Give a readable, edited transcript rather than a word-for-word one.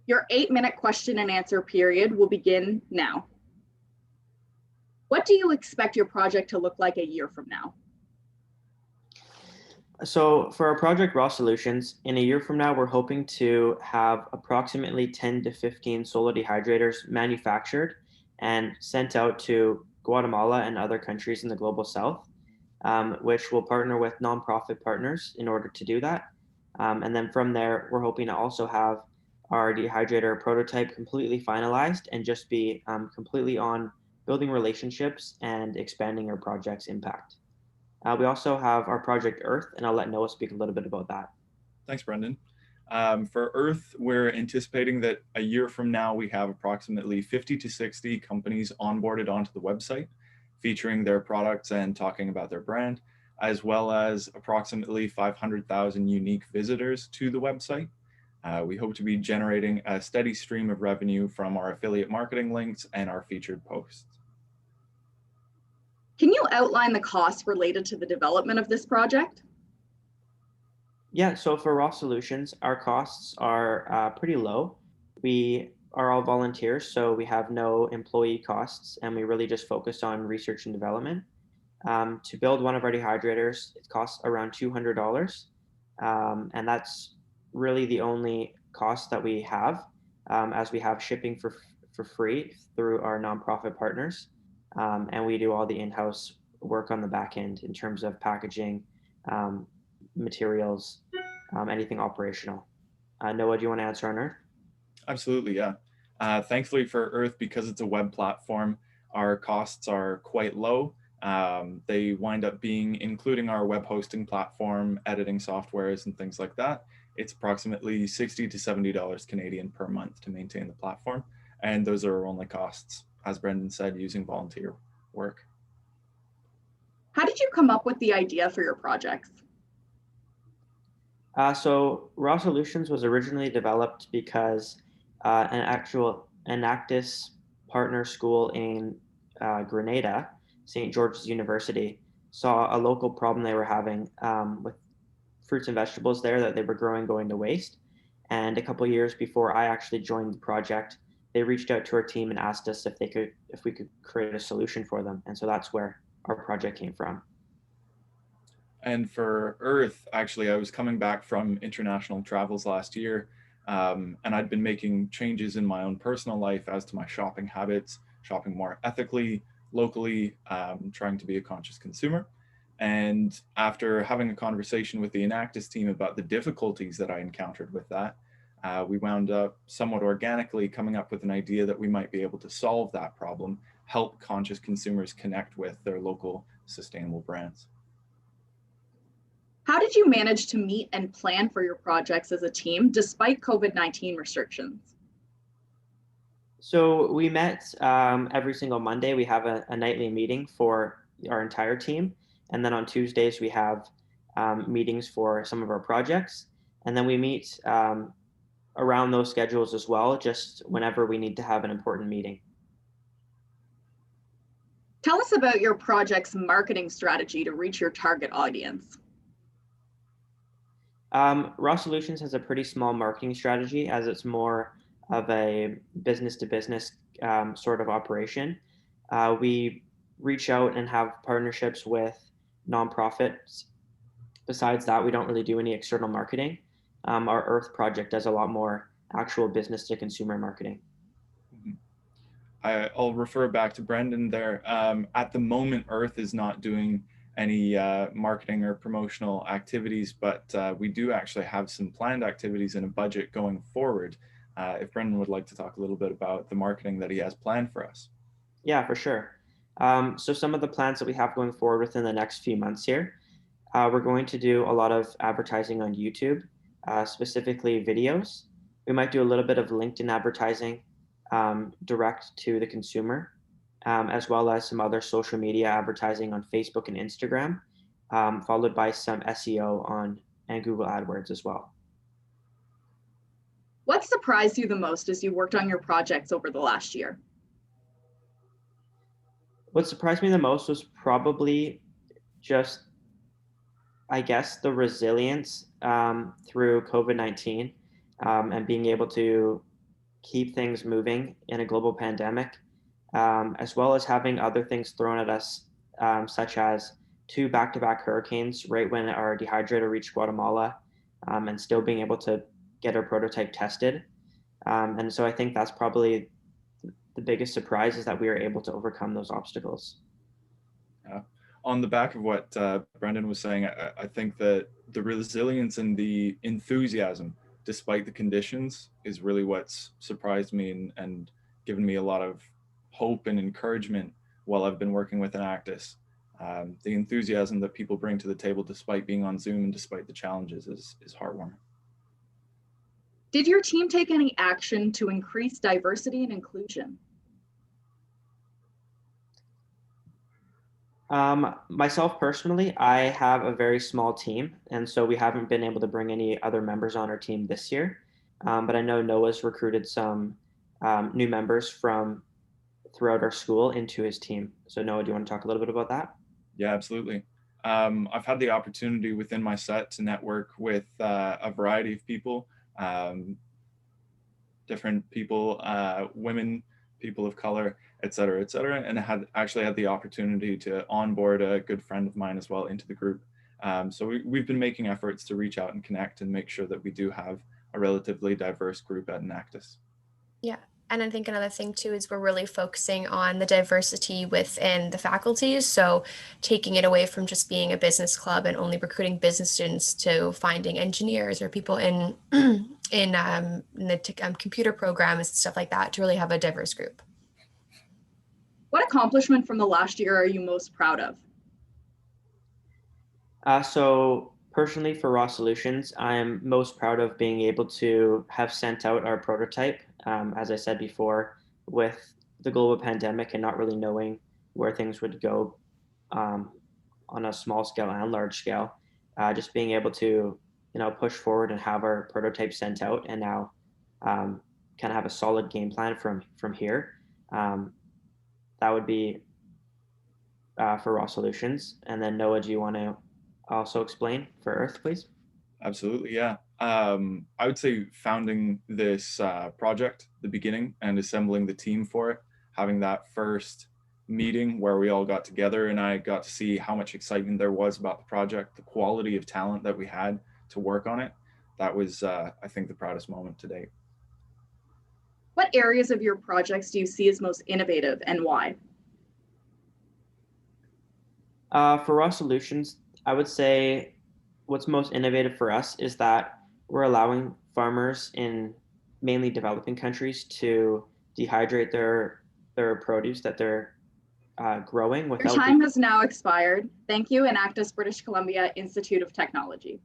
Your 8-minute question and answer period will begin now. What do you expect your project to look like a year from now? So for our project Raw Solutions, in a year from now, we're hoping to have approximately 10 to 15 solar dehydrators manufactured and sent out to Guatemala and other countries in the global south, which will partner with nonprofit partners in order to do that. And then from there, we're hoping to also have our dehydrator prototype completely finalized and just be completely on building relationships and expanding our project's impact. We also have our project Earth, and I'll let Noah speak a little bit about that. Thanks, Brendan. For Earth, we're anticipating that a year from now, we have approximately 50 to 60 companies onboarded onto the website, featuring their products and talking about their brand, as well as approximately 500,000 unique visitors to the website. We hope to be generating a steady stream of revenue from our affiliate marketing links and our featured posts. Can you outline the costs related to the development of this project? Yeah, so for Raw Solutions, our costs are pretty low. We are all volunteers, so we have no employee costs, and we really just focus on research and development. To build one of our dehydrators, it costs around $200, and that's really the only cost that we have, as we have shipping for free through our nonprofit partners, and we do all the in-house work on the back end in terms of packaging, materials, anything operational. Noah, do you want to answer on Earth? Absolutely, yeah. Thankfully for Earth, because it's a web platform, our costs are quite low. They wind up being, including our web hosting platform, editing softwares and things like that, it's approximately $60 to $70 Canadian per month to maintain the platform. And those are our only costs, as Brendan said, using volunteer work. How did you come up with the idea for your projects? So Raw Solutions was originally developed because an actual Enactus partner school in Grenada, St. George's University, saw a local problem they were having with fruits and vegetables there that they were growing going to waste. And a couple of years before I actually joined the project, they reached out to our team and asked us if we could create a solution for them. And so that's where our project came from. And for Earth, actually, I was coming back from international travels last year, and I'd been making changes in my own personal life as to my shopping habits, shopping more ethically, locally, trying to be a conscious consumer. And after having a conversation with the Enactus team about the difficulties that I encountered with that, we wound up somewhat organically coming up with an idea that we might be able to solve that problem, help conscious consumers connect with their local sustainable brands. How did you manage to meet and plan for your projects as a team despite COVID-19 restrictions? So we met every single Monday. We have a nightly meeting for our entire team. And then on Tuesdays, we have meetings for some of our projects. And then we meet around those schedules as well, just whenever we need to have an important meeting. Tell us about your project's marketing strategy to reach your target audience. Raw Solutions has a pretty small marketing strategy, as it's more of a business to business sort of operation. We reach out and have partnerships with nonprofits. Besides that, we don't really do any external marketing. Our Earth project does a lot more actual business to consumer marketing. I'll refer back to Brendan there. At the moment, Earth is not doing any marketing or promotional activities, but we do actually have some planned activities and a budget going forward. If Brendan would like to talk a little bit about the marketing that he has planned for us. Yeah, for sure. So some of the plans that we have going forward within the next few months here, we're going to do a lot of advertising on YouTube, specifically videos. We might do a little bit of LinkedIn advertising direct to the consumer, as well as some other social media advertising on Facebook and Instagram, followed by some SEO and Google AdWords as well. What surprised you the most as you worked on your projects over the last year? What surprised me the most was probably just, I guess, the resilience through COVID-19 and being able to keep things moving in a global pandemic, as well as having other things thrown at us, such as 2 back-to-back hurricanes right when our dehydrator reached Guatemala, and still being able to get our prototype tested. And so I think that's probably the biggest surprise, is that we were able to overcome those obstacles. On the back of what Brendan was saying, I think that the resilience and the enthusiasm, despite the conditions, is really what's surprised me and given me a lot of hope and encouragement while I've been working with Enactus. The enthusiasm that people bring to the table despite being on Zoom and despite the challenges is heartwarming. Did your team take any action to increase diversity and inclusion? Myself personally, I have a very small team, and so we haven't been able to bring any other members on our team this year. But I know Noah's recruited some new members from throughout our school into his team. So Noah, do you want to talk a little bit about that? Yeah, absolutely. I've had the opportunity within my set to network with a variety of people, different people, women, people of color, et cetera, and I had actually had the opportunity to onboard a good friend of mine as well into the group. So we've been making efforts to reach out and connect and make sure that we do have a relatively diverse group at Enactus. Yeah. And I think another thing too is we're really focusing on the diversity within the faculties. So taking it away from just being a business club and only recruiting business students to finding engineers or people in the computer programs and stuff like that, to really have a diverse group. What accomplishment from the last year are you most proud of? So personally, for Raw Solutions, I'm most proud of being able to have sent out our prototype. As I said before, with the global pandemic and not really knowing where things would go on a small scale and large scale, just being able to, push forward and have our prototype sent out, and now kind of have a solid game plan from here. That would be for Raw Solutions. And then Noah, do you want to also explain for Earth, please? Absolutely, yeah. I would say founding this project, the beginning, and assembling the team for it, having that first meeting where we all got together and I got to see how much excitement there was about the project, the quality of talent that we had to work on it. That was, I think, the proudest moment to date. What areas of your projects do you see as most innovative and why? For Raw Solutions, I would say what's most innovative for us is that we're allowing farmers in mainly developing countries to dehydrate their produce that they're growing without. Your time has now expired. Thank you, Enactus British Columbia Institute of Technology.